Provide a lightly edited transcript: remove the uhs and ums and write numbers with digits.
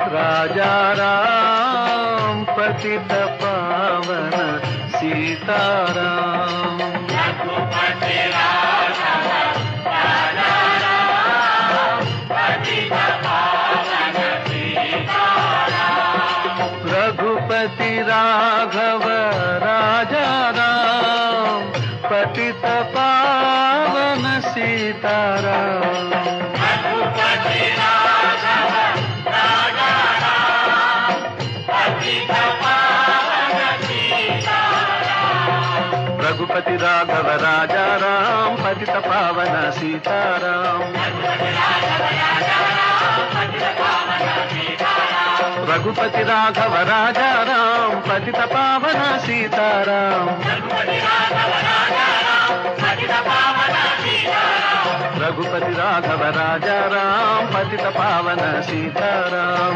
राजा राम पतित पावन सीताराम। रघुपति राघव राजा राम पतित पावन सीताराम। रघुपति राघव राजा राम पतित पावन सीताराम। रघुपति राघव राजा राम पतित पावन सीताराम। रघुपति राघव राजा राम पतित पावन सीताराम। रघुपति राघव राजा राम पतित पावन सीताराम। रघुपति राघव राजा राम पतित पावन सीताराम।